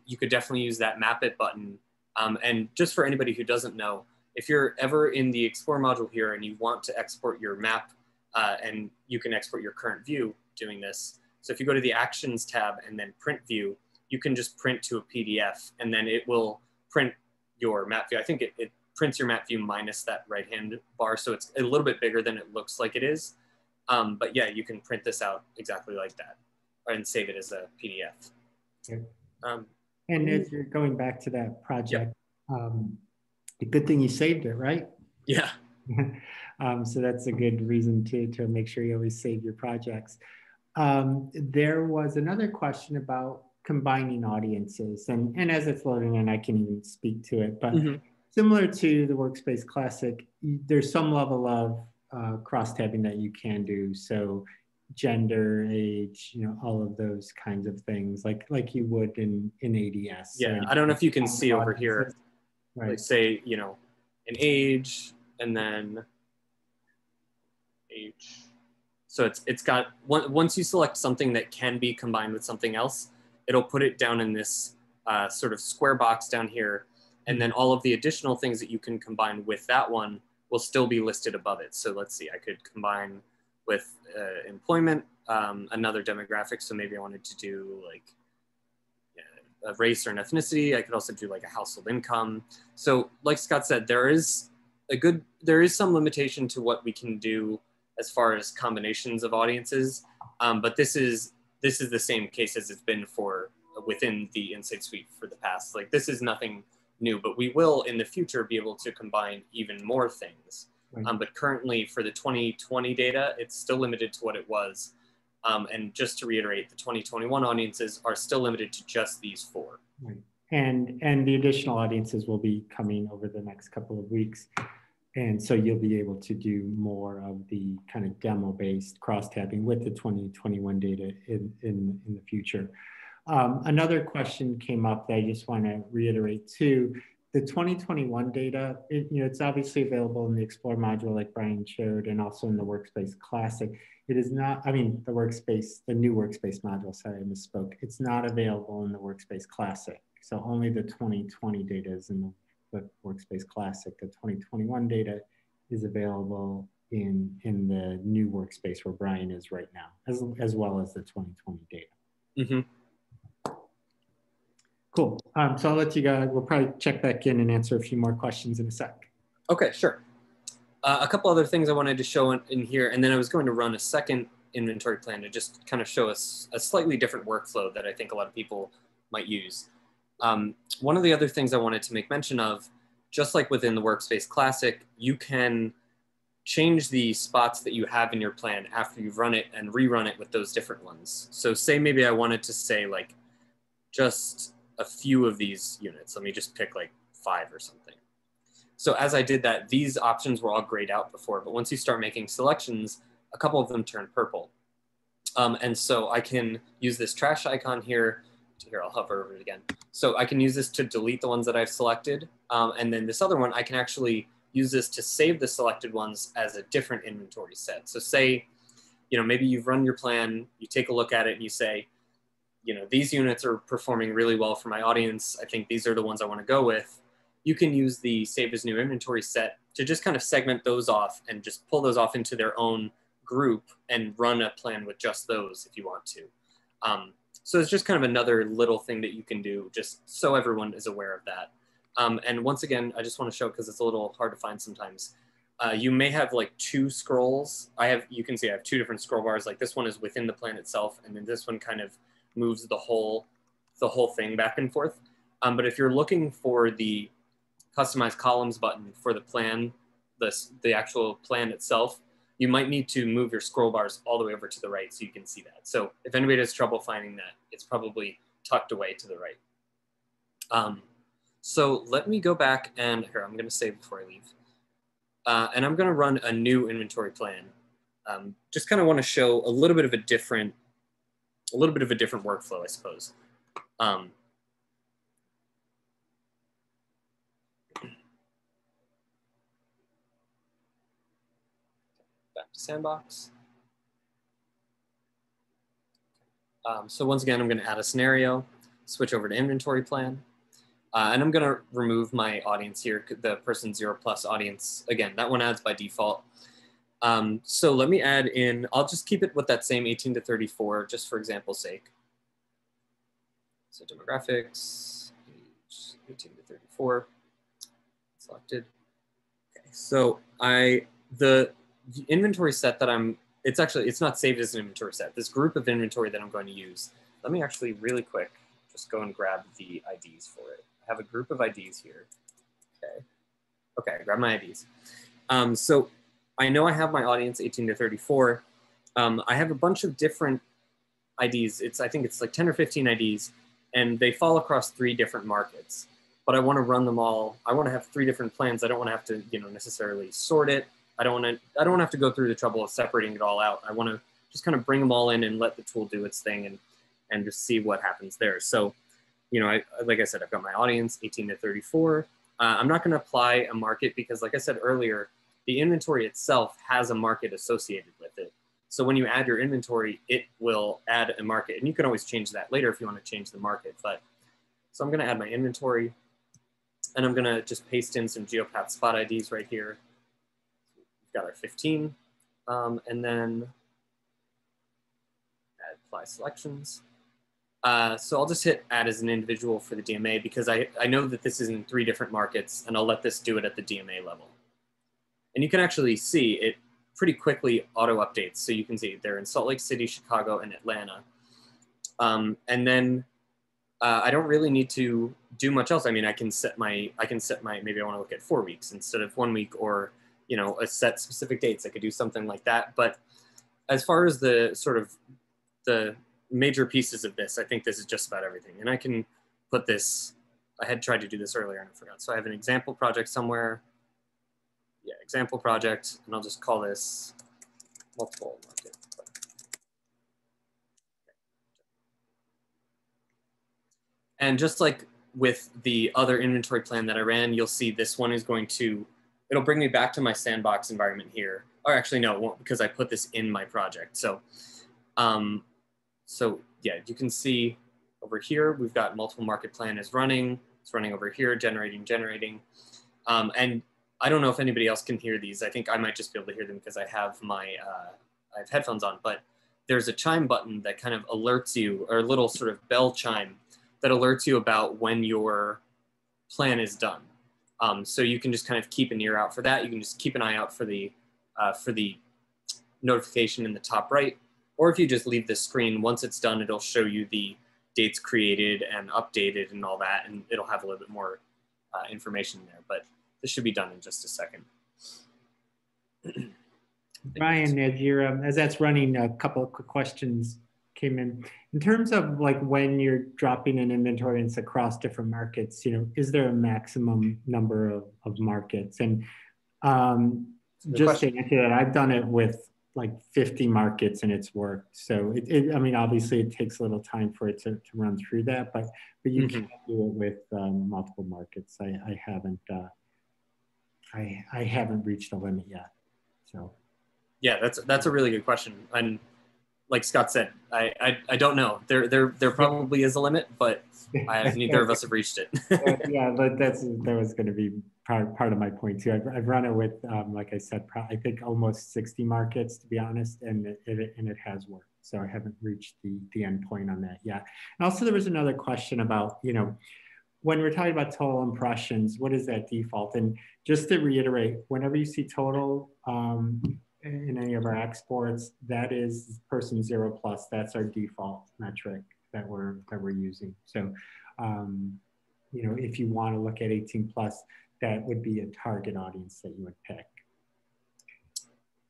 You could definitely use that map it button. And just for anybody who doesn't know, if you're ever in the Explore module here and you want to export your map, and you can export your current view doing this. So if you go to the Actions tab and then Print View, you can just print to a PDF, and then it will print your map view. I think it prints your map view minus that right-hand bar, so it's a little bit bigger than it looks like it is. But yeah, you can print this out exactly like that and save it as a PDF. Okay. And as you're going back to that project, the good thing you saved it, right? Yeah. So that's a good reason to make sure you always save your projects. There was another question about combining audiences, and as it's loading in, I can even speak to it, but similar to the Workspace Classic, there's some level of cross-tabbing that you can do. So gender, age, you know, all of those kinds of things, like you would in ADS. Yeah, so I don't know if you can see over here, right. Like say, you know, an age and then age. So it's got, once you select something that can be combined with something else, it'll put it down in this sort of square box down here. And then all of the additional things that you can combine with that one will still be listed above it. So let's see, I could combine with employment, another demographic. So maybe I wanted to do like a race or an ethnicity. I could also do like a household income. So like Scott said, there is some limitation to what we can do as far as combinations of audiences. But this is the same case as it's been for within the Insight Suite for the past. Like this is nothing new, but we will in the future be able to combine even more things. Right. But currently for the 2020 data, it's still limited to what it was. And just to reiterate, the 2021 audiences are still limited to just these 4. Right. And the additional audiences will be coming over the next couple of weeks. And so you'll be able to do more of the kind of demo-based cross-tabbing with the 2021 data in the future. Another question came up that I just want to reiterate too. The 2021 data, it's obviously available in the Explore module like Brian showed, and also in the Workspace Classic. It is not, the new Workspace module, sorry, I misspoke. It's not available in the Workspace Classic. So only the 2020 data is in the Workspace Classic. The 2021 data is available in the new Workspace where Brian is right now, as well as the 2020 data. Cool. So I'll let you go. We'll probably check back in and answer a few more questions in a sec. Okay, sure. A couple other things I wanted to show in here, and then I was going to run a second inventory plan to just kind of show us a slightly different workflow that I think a lot of people might use. One of the other things I wanted to make mention of, just like within the Workspace Classic, you can change the spots that you have in your plan after you've run it and rerun it with those different ones. So say maybe I wanted to say like just a few of these units. Let me just pick like 5 or something. So as I did that, these options were all grayed out before, but once you start making selections, a couple of them turn purple. And so I can use this trash icon here here, I'll hover over it again. So I can use this to delete the ones that I've selected. And then this other one, I can actually use this to save the selected ones as a different inventory set. So say, maybe you've run your plan, you take a look at it and you say, these units are performing really well for my audience. I think these are the ones I want to go with. You can use the save as new inventory set to just kind of segment those off and just pull those off into their own group and run a plan with just those if you want to. So it's just kind of another little thing that you can do just so everyone is aware of that. And once again, I just want to show, because it's a little hard to find sometimes, you may have like two scrolls. You can see I have two different scroll bars. Like this one is within the plan itself, and then this one kind of moves the whole thing back and forth. But if you're looking for the customize columns button for the plan, the actual plan itself, you might need to move your scroll bars all the way over to the right so you can see that. So if anybody has trouble finding that, it's probably tucked away to the right. So let me go back and here, I'm gonna save before I leave. And I'm gonna run a new inventory plan. Just kind of wanna show a little bit of a different workflow, I suppose. Back to Sandbox. So once again, I'm going to add a scenario, switch over to inventory plan, and I'm going to remove my audience here, the person 0+ audience. Again, that one adds by default. So let me add in, I'll just keep it with that same 18 to 34, just for example's sake. So demographics, age 18 to 34, selected. Okay, so the inventory set that it's not saved as an inventory set. This group of inventory that I'm going to use, let me actually really quick just go and grab the IDs for it. I have a group of IDs here. Okay, grab my IDs. So I know I have my audience 18 to 34. I have a bunch of different IDs. I think it's like 10 or 15 IDs, and they fall across 3 different markets. But I want to run them all. I want to have 3 different plans. I don't want to have to, necessarily sort it. I don't want to have to go through the trouble of separating it all out. I want to just kind of bring them all in and let the tool do its thing and just see what happens there. So, like I said, I've got my audience 18 to 34. I'm not going to apply a market because, like I said earlier, the inventory itself has a market associated with it. So when you add your inventory, it will add a market, and you can always change that later if you want to change the market. But so I'm going to add my inventory, and I'm going to just paste in some Geopath spot IDs right here. We've got our 15, and then add apply selections. So I'll just hit add as an individual for the DMA because I know that this is in 3 different markets, and I'll let this do it at the DMA level. And you can actually see it pretty quickly auto updates. So you can see they're in Salt Lake City, Chicago, and Atlanta. And then I don't really need to do much else. I mean, I can set my, maybe I want to look at 4 weeks instead of 1 week, or, a set specific dates. I could do something like that. But as far as the sort of the major pieces of this, I think this is just about everything. And I can put this, I had tried to do this earlier and I forgot. So I have an example project somewhere. Yeah, example project, and I'll just call this multiple market. And just like with the other inventory plan that I ran, you'll see this one is going to, it'll bring me back to my sandbox environment here. Or actually, no, it won't, because I put this in my project. So, so yeah, you can see over here, we've got multiple market plan is running. It's running over here, generating. And I don't know if anybody else can hear these. I think I might just be able to hear them because I have my, I have headphones on, but there's a chime button that kind of alerts you, or a little sort of bell chime that alerts you about when your plan is done. So you can just kind of keep an ear out for that. You can just keep an eye out for the notification in the top right. Or if you just leave this screen, once it's done, it'll show you the dates created and updated and all that, and it'll have a little bit more information there. But this should be done in just a second. Brian, as that's running, a couple of quick questions came in. In terms of like when you're dropping an inventory and it's across different markets, is there a maximum number of markets? And just to answer that, I've done it with like 50 markets and it's worked. So I mean, obviously it takes a little time for it to run through that, but you can do it with multiple markets. I haven't I haven't reached a limit yet. So yeah, that's a really good question. And like Scott said, I don't know. There probably is a limit, but neither of us have reached it. Yeah, but that was going to be part of my point too. I've run it with, like I said, I think almost 60 markets, to be honest, and it has worked. So I haven't reached the end point on that yet. And also, there was another question about, you know, when we're talking about total impressions, what is that default? And just to reiterate, whenever you see total in any of our exports, that is person 0+. That's our default metric that we're using. So, you know, if you want to look at 18+, that would be a target audience that you would pick.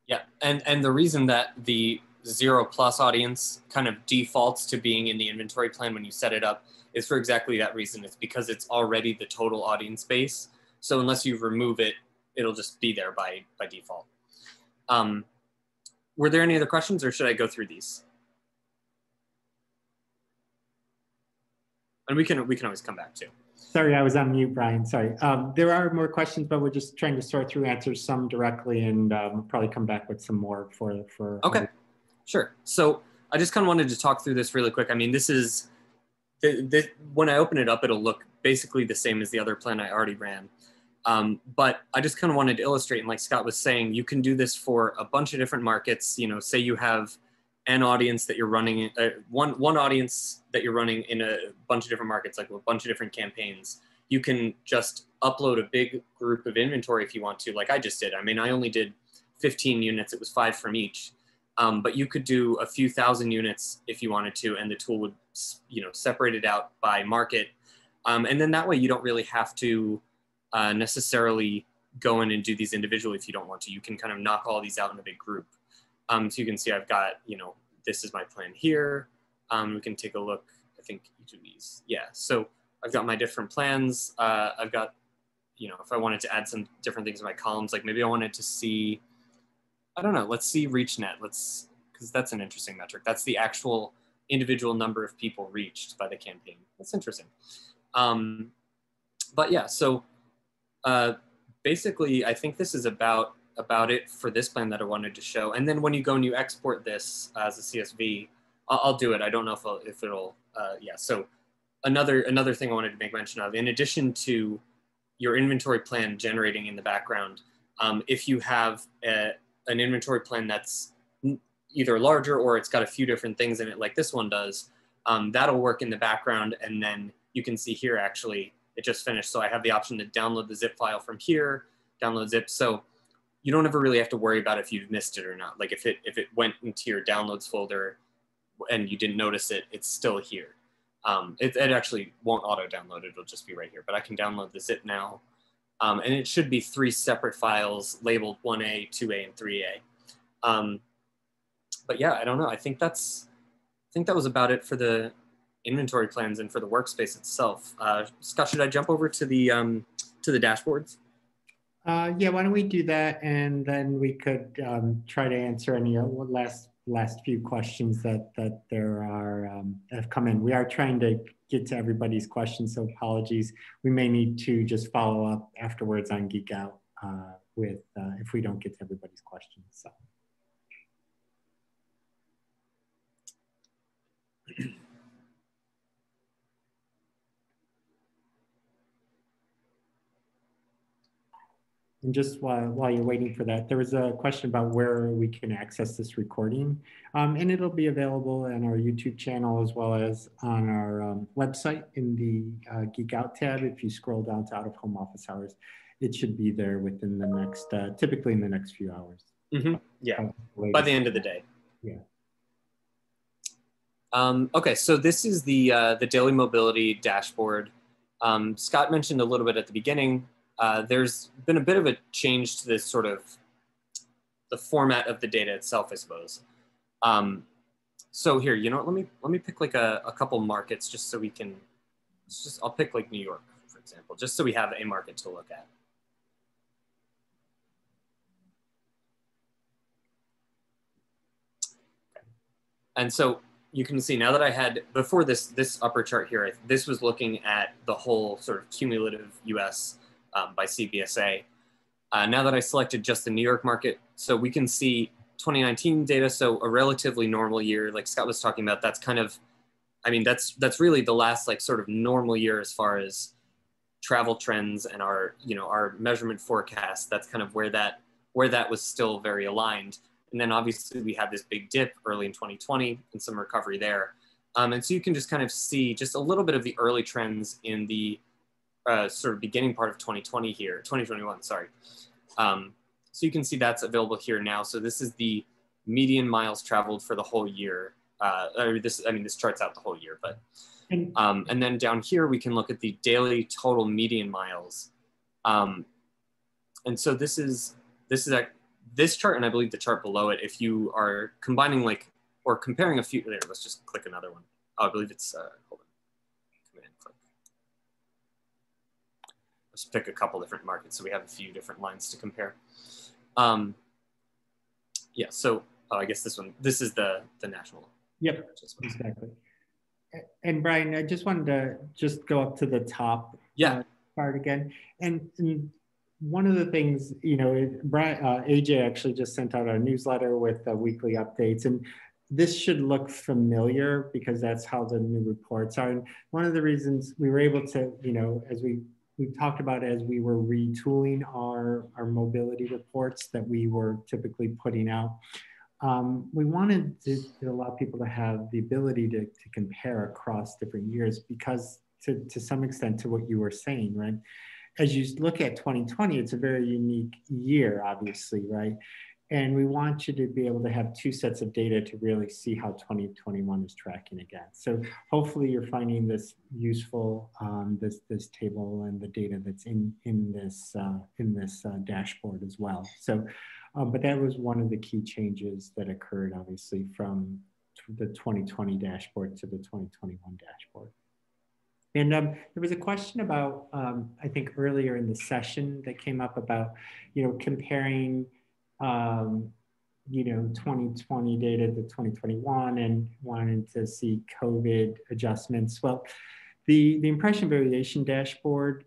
Yeah, and the reason that the 0+ audience kind of defaults to being in the inventory plan when you set it up is for exactly that reason. It's because it's already the total audience base. So unless you remove it, it'll just be there by default. Were there any other questions, or should I go through these? And we can always come back too. Sorry, I was on mute, Brian. Sorry. There are more questions, but we're just trying to sort through answers, some directly, and we'll probably come back with some more for. Okay, sure. So I just kind of wanted to talk through this really quick. I mean, this is, when I open it up, it'll look basically the same as the other plan I already ran. But I just kind of wanted to illustrate, and like Scott was saying, you can do this for a bunch of different markets. You know, say you have an audience that you're running, one audience that you're running in a bunch of different markets, like a bunch of different campaigns. You can just upload a big group of inventory if you want to, like I just did. I mean, I only did 15 units. It was 5 from each. But you could do a few thousand units if you wanted to, and the tool would, you know, separate it out by market. And then that way you don't really have to necessarily go in and do these individually if you don't want to. You can kind of knock all these out in a big group. So you can see I've got, you know, this is my plan here. We can take a look, I think each of these. Yeah, so I've got my different plans. I've got, you know, if I wanted to add some different things in my columns, like maybe I wanted to see, I don't know, let's see ReachNet. Because that's an interesting metric. That's the actual individual number of people reached by the campaign. That's interesting. But yeah, so basically, I think this is about it for this plan that I wanted to show. And then when you go and you export this as a CSV, I'll do it. I don't know if it'll yeah. So another thing I wanted to make mention of, in addition to your inventory plan generating in the background, if you have an inventory plan that's either larger or it's got a few different things in it, like this one does, that'll work in the background. And then you can see here, actually, it just finished. So I have the option to download the zip file from here, download zip. So you don't ever really have to worry about if you've missed it or not. Like if it went into your downloads folder and you didn't notice it, it's still here. It actually won't auto download it. It'll just be right here, but I can download the zip now. And it should be 3 separate files labeled 1A, 2A, and 3A. But yeah, I don't know. I think that was about it for the inventory plans and for the workspace itself. Scott, should I jump over to the dashboards? Yeah, why don't we do that, and then we could try to answer any last few questions that there are have come in. We are trying to get to everybody's questions, so apologies. We may need to just follow up afterwards on Geek Out with if we don't get to everybody's questions. So. And just while you're waiting for that, there was a question about where we can access this recording. And it'll be available on our YouTube channel as well as on our website in the Geek Out tab. If you scroll down to out of home office hours, it should be there within the next, typically in the next few hours. Mm-hmm. Yeah, by the end of the day. Yeah. Okay, so this is the daily mobility dashboard. Scott mentioned a little bit at the beginning. There's been a bit of a change to this sort of the format of the data itself, I suppose. So here, you know, let me pick like a couple markets just so we can. I'll pick like New York, for example, just so we have a market to look at. And so you can see now that I had, before this upper chart here, this was looking at the whole sort of cumulative US by CBSA. Now that I selected just the New York market, so we can see 2019 data, so a relatively normal year, like Scott was talking about. That's kind of, I mean, that's really the last like sort of normal year as far as travel trends and our, you know, our measurement forecast. That's kind of where that was still very aligned. And then obviously we had this big dip early in 2020 and some recovery there. And so you can just kind of see just a little bit of the early trends in the sort of beginning part of 2020 here, 2021, sorry. So you can see that's available here now. So this is the median miles traveled for the whole year. This charts out the whole year, but, and then down here, we can look at the daily total median miles. And so this chart, and I believe the chart below it, if you are combining like, or comparing a few, there, let's just click another one. Oh, I believe it's, hold on, command click. Let's pick a couple different markets so we have a few different lines to compare. Yeah, so I guess this is the national. Yep, exactly. And Brian, I just wanted to just go up to the top part again. And one of the things, you know, AJ actually just sent out a newsletter with weekly updates, and this should look familiar because that's how the new reports are. And one of the reasons we were able to, you know, as we talked about as we were retooling our mobility reports that we were typically putting out, we wanted to allow people to have the ability to compare across different years, because to some extent to what you were saying, right? As you look at 2020, it's a very unique year, obviously, right? And we want you to be able to have two sets of data to really see how 2021 is tracking again. So hopefully you're finding this useful, this table and the data that's in this dashboard as well. So, but that was one of the key changes that occurred, obviously, from the 2020 dashboard to the 2021 dashboard. And there was a question about, I think earlier in the session that came up about, you know, comparing, you know, 2020 data to 2021 and wanting to see COVID adjustments. Well, the impression variation dashboard,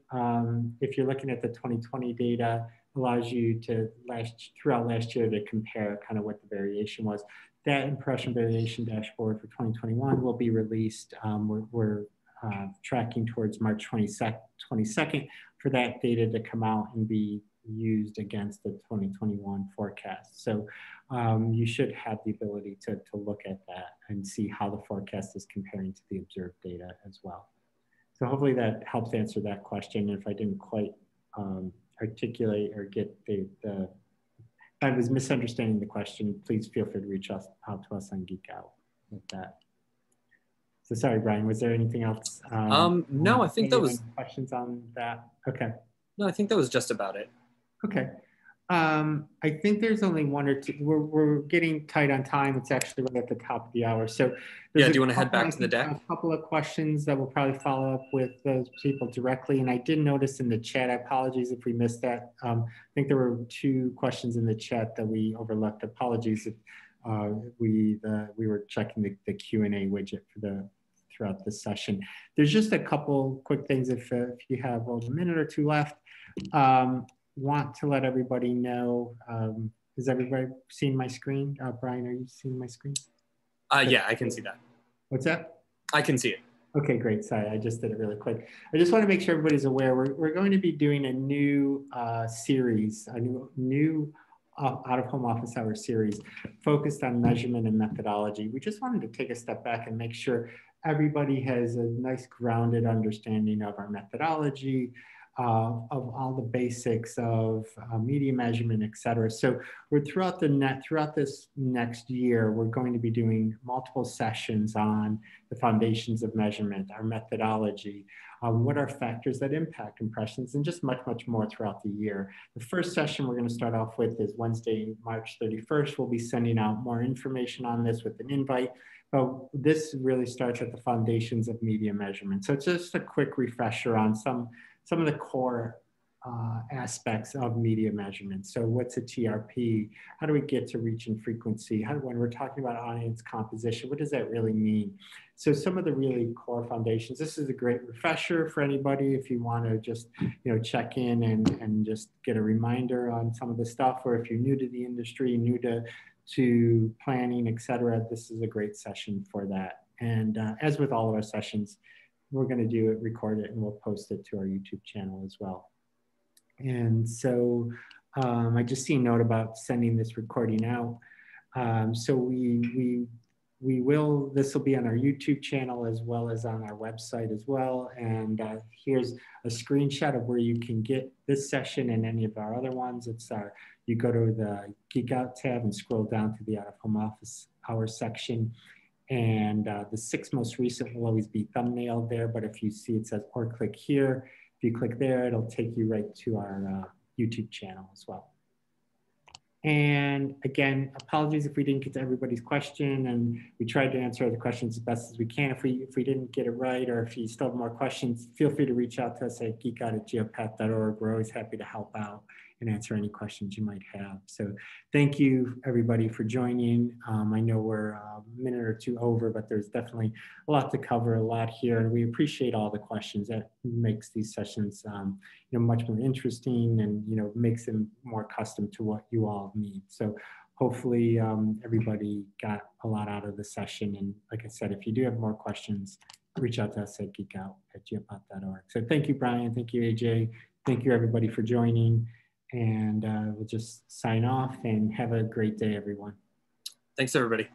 if you're looking at the 2020 data, allows you to throughout last year to compare kind of what the variation was. That impression variation dashboard for 2021 will be released. We're tracking towards March 22nd for that data to come out and be used against the 2021 forecast. So you should have the ability to look at that and see how the forecast is comparing to the observed data as well. So hopefully that helps answer that question. If I didn't quite articulate or get if I was misunderstanding the question, please feel free to reach out to us on Geek Out with that. So sorry, Brian, was there anything else? No, I think that was questions on that. Okay. No, I think that was just about it. Okay. I think there's only one or two. We're getting tight on time. It's actually right at the top of the hour. So yeah, do you want to head back to the deck? A couple of questions that we'll probably follow up with those people directly. And I did notice in the chat, apologies if we missed that. I think there were two questions in the chat that we overlooked. Apologies if we were checking the Q&A widget throughout the session. There's just a couple quick things if you have a minute or two left. Want to let everybody know, is everybody seeing my screen? Brian, are you seeing my screen? Yeah, I can see that. What's that? I can see it. Okay, great. Sorry, I just did it really quick. I just want to make sure everybody's aware we're going to be doing a new series, a new out-of-home office hours series focused on measurement and methodology. We just wanted to take a step back and make sure everybody has a nice grounded understanding of our methodology, of all the basics of media measurement, et cetera. So we're throughout this next year, we're going to be doing multiple sessions on the foundations of measurement, our methodology, what are factors that impact impressions, and just much, much more throughout the year. The first session we're going to start off with is Wednesday, March 31st. We'll be sending out more information on this with an invite. But this really starts at the foundations of media measurement. So it's just a quick refresher on some of the core aspects of media measurement. So what's a TRP? How do we get to reach and frequency? When we're talking about audience composition, what does that really mean? So some of the really core foundations, this is a great refresher for anybody if you want to just, check in and just get a reminder on some of the stuff, or if you're new to the industry, new to planning, et cetera, this is a great session for that. And as with all of our sessions, we're going to do it, record it, and we'll post it to our YouTube channel as well. And so I just see a note about sending this recording out. So this will be on our YouTube channel as well as on our website as well. And here's a screenshot of where you can get this session and any of our other ones. It's you go to the Geek Out tab and scroll down to the Out of Home Office Hours section. And the 6 most recent will always be thumbnailed there, but if you see it says, or click here, if you click there, it'll take you right to our YouTube channel as well. And again, apologies if we didn't get to everybody's question, and we tried to answer the questions as best as we can. If we didn't get it right, or if you still have more questions, feel free to reach out to us at geekout@geopath.org. We're always happy to help out and answer any questions you might have. So thank you everybody for joining. I know we're a minute or two over, but there's definitely a lot to cover, a lot here, and we appreciate all the questions. That makes these sessions much more interesting, and makes them more custom to what you all need. So hopefully everybody got a lot out of the session. And like I said, if you do have more questions, reach out to us at geekout@geopath.org. So thank you, Brian. Thank you, AJ. Thank you everybody for joining. And we'll just sign off and have a great day, everyone. Thanks, everybody.